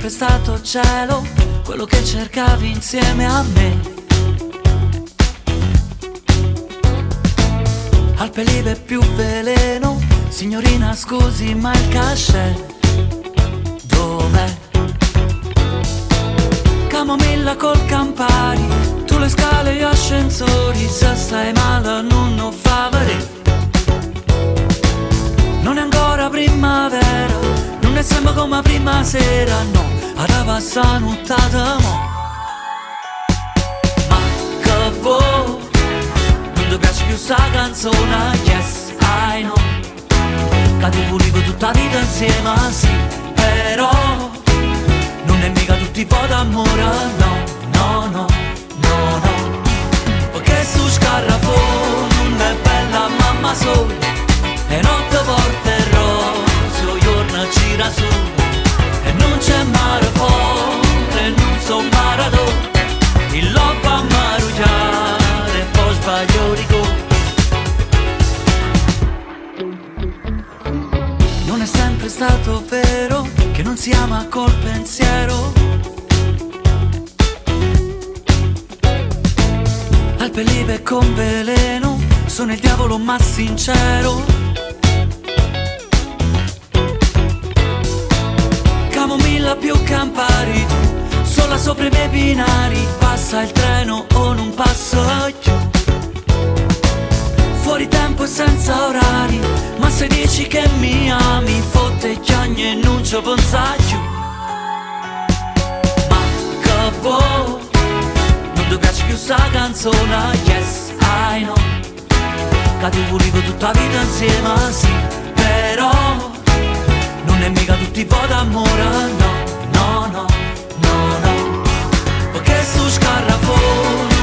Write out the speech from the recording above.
sempre stato cielo, quello che cercavi insieme a me. Alpelive più veleno, signorina scusi ma il cachet dov'è? Camomilla col Campari, tu le scale e gli ascensori, se stai male non favore. Non è ancora primavera, non è sempre come prima sera, no, ad passa nottata mo. Ma che vuoi? Non ti piace più sta canzone? Yes, I know. Che tu volevi tutta la vita insieme, sì, però non è mica tutti po' d'amore, no, no, no, no, no. Perché su scarrafone non è bella mamma sola, e notte porta il rosso, giorno gira su, e non c'è mare fuori, e non so maratona, il lobo a marugiare, e poi sbaglio di go. Non è sempre stato vero che non si ama col pensiero. Alpelive con veleno, sono il diavolo ma sincero. Camomilla più Campari, tu sola sopra i miei binari, passa il treno o non passa più. Fuori tempo e senza orari, ma se dici che mi ami, fotte chiagne e non ci pensa più. Ma che vuoi? Non ti piace più sta canzone? Yes, I know. Che tu volevi tutta la vita insieme, sì, però non è mica tutti po' d'amore, no, no, no, no, no. Perché su scarrafone